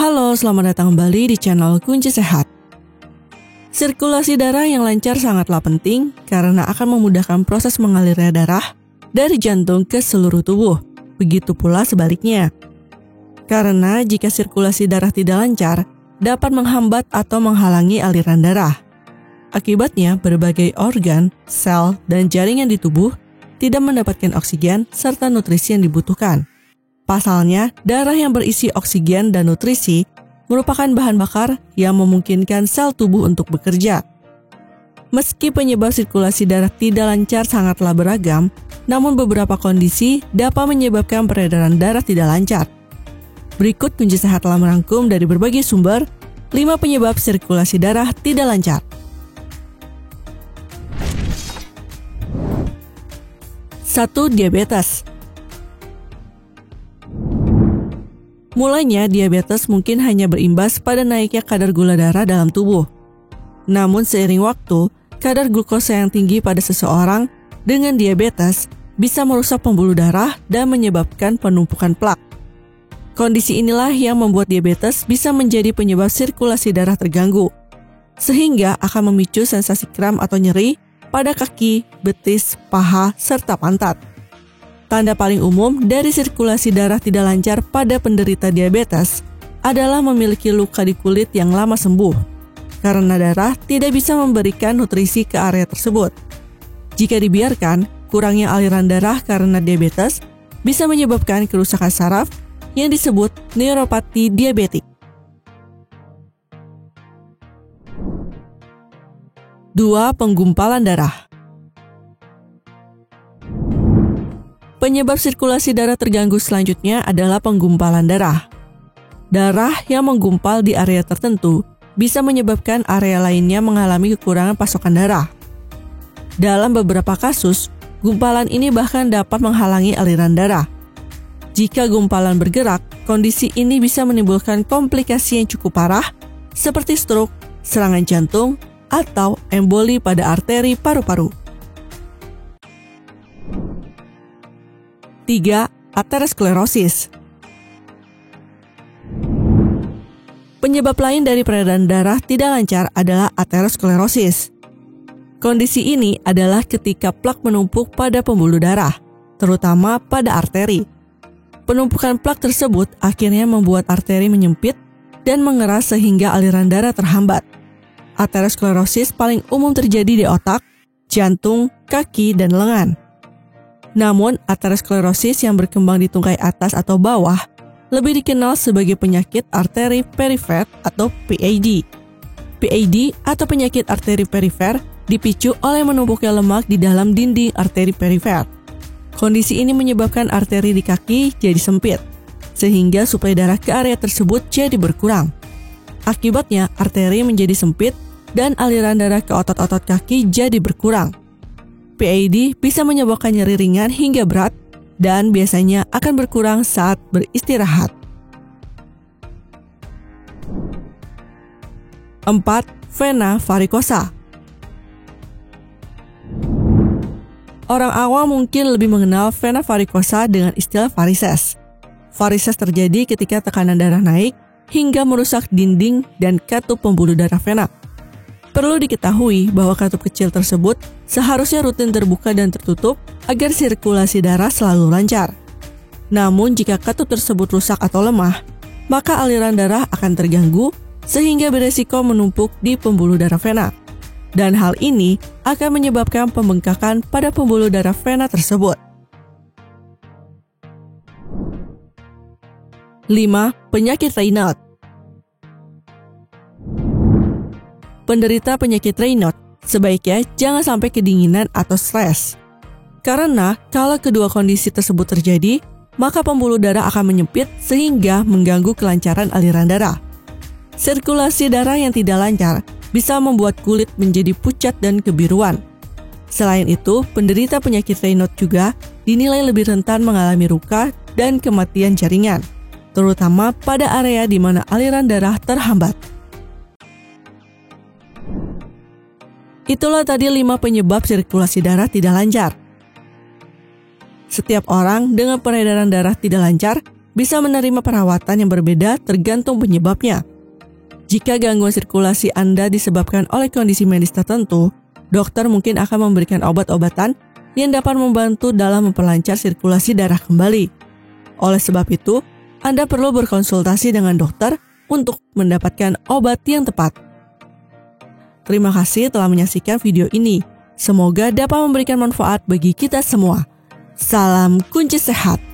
Halo, selamat datang kembali di channel Kunci Sehat. Sirkulasi darah yang lancar sangatlah penting karena akan memudahkan proses mengalirnya darah dari jantung ke seluruh tubuh. Begitu pula sebaliknya. Karena jika sirkulasi darah tidak lancar, dapat menghambat atau menghalangi aliran darah. Akibatnya, berbagai organ, sel, dan jaringan di tubuh tidak mendapatkan oksigen serta nutrisi yang dibutuhkan. Pasalnya, darah yang berisi oksigen dan nutrisi merupakan bahan bakar yang memungkinkan sel tubuh untuk bekerja. Meski penyebab sirkulasi darah tidak lancar sangatlah beragam, namun beberapa kondisi dapat menyebabkan peredaran darah tidak lancar. Berikut Kunci Sehat telah merangkum dari berbagai sumber 5 penyebab sirkulasi darah tidak lancar. 1. Diabetes. Mulanya, diabetes mungkin hanya berimbas pada naiknya kadar gula darah dalam tubuh. Namun seiring waktu, kadar glukosa yang tinggi pada seseorang dengan diabetes bisa merusak pembuluh darah dan menyebabkan penumpukan plak. Kondisi inilah yang membuat diabetes bisa menjadi penyebab sirkulasi darah terganggu, sehingga akan memicu sensasi kram atau nyeri pada kaki, betis, paha, serta pantat. Tanda paling umum dari sirkulasi darah tidak lancar pada penderita diabetes adalah memiliki luka di kulit yang lama sembuh, karena darah tidak bisa memberikan nutrisi ke area tersebut. Jika dibiarkan, kurangnya aliran darah karena diabetes bisa menyebabkan kerusakan saraf yang disebut neuropati diabetik. 2. Penggumpalan darah. Penyebab sirkulasi darah terganggu selanjutnya adalah penggumpalan darah. Darah yang menggumpal di area tertentu bisa menyebabkan area lainnya mengalami kekurangan pasokan darah. Dalam beberapa kasus, gumpalan ini bahkan dapat menghalangi aliran darah. Jika gumpalan bergerak, kondisi ini bisa menimbulkan komplikasi yang cukup parah seperti stroke, serangan jantung, atau emboli pada arteri paru-paru. 3. Aterosklerosis. Penyebab lain dari peredaran darah tidak lancar adalah aterosklerosis. Kondisi ini adalah ketika plak menumpuk pada pembuluh darah, terutama pada arteri. Penumpukan plak tersebut akhirnya membuat arteri menyempit dan mengeras sehingga aliran darah terhambat. Aterosklerosis paling umum terjadi di otak, jantung, kaki, dan lengan. Namun, aterosklerosis yang berkembang di tungkai atas atau bawah lebih dikenal sebagai penyakit arteri perifer atau PAD. PAD atau penyakit arteri perifer dipicu oleh menumpuknya lemak di dalam dinding arteri perifer. Kondisi ini menyebabkan arteri di kaki jadi sempit, sehingga suplai darah ke area tersebut jadi berkurang. Akibatnya, arteri menjadi sempit dan aliran darah ke otot-otot kaki jadi berkurang. PAD bisa menyebabkan nyeri ringan hingga berat dan biasanya akan berkurang saat beristirahat. 4. Vena varikosa. Orang awam mungkin lebih mengenal vena varikosa dengan istilah varises. Varises terjadi ketika tekanan darah naik hingga merusak dinding dan katup pembuluh darah vena. Perlu diketahui bahwa katup kecil tersebut seharusnya rutin terbuka dan tertutup agar sirkulasi darah selalu lancar. Namun jika katup tersebut rusak atau lemah, maka aliran darah akan terganggu sehingga beresiko menumpuk di pembuluh darah vena. Dan hal ini akan menyebabkan pembengkakan pada pembuluh darah vena tersebut. 5. Penyakit Raynaud. Penderita penyakit Raynaud sebaiknya jangan sampai kedinginan atau stres. Karena kalau kedua kondisi tersebut terjadi, maka pembuluh darah akan menyempit sehingga mengganggu kelancaran aliran darah. Sirkulasi darah yang tidak lancar bisa membuat kulit menjadi pucat dan kebiruan. Selain itu, penderita penyakit Raynaud juga dinilai lebih rentan mengalami luka dan kematian jaringan, terutama pada area di mana aliran darah terhambat. Itulah tadi 5 penyebab sirkulasi darah tidak lancar. Setiap orang dengan peredaran darah tidak lancar bisa menerima perawatan yang berbeda tergantung penyebabnya. Jika gangguan sirkulasi Anda disebabkan oleh kondisi medis tertentu, dokter mungkin akan memberikan obat-obatan yang dapat membantu dalam memperlancar sirkulasi darah kembali. Oleh sebab itu, Anda perlu berkonsultasi dengan dokter untuk mendapatkan obat yang tepat. Terima kasih telah menyaksikan video ini. Semoga dapat memberikan manfaat bagi kita semua. Salam kunci sehat.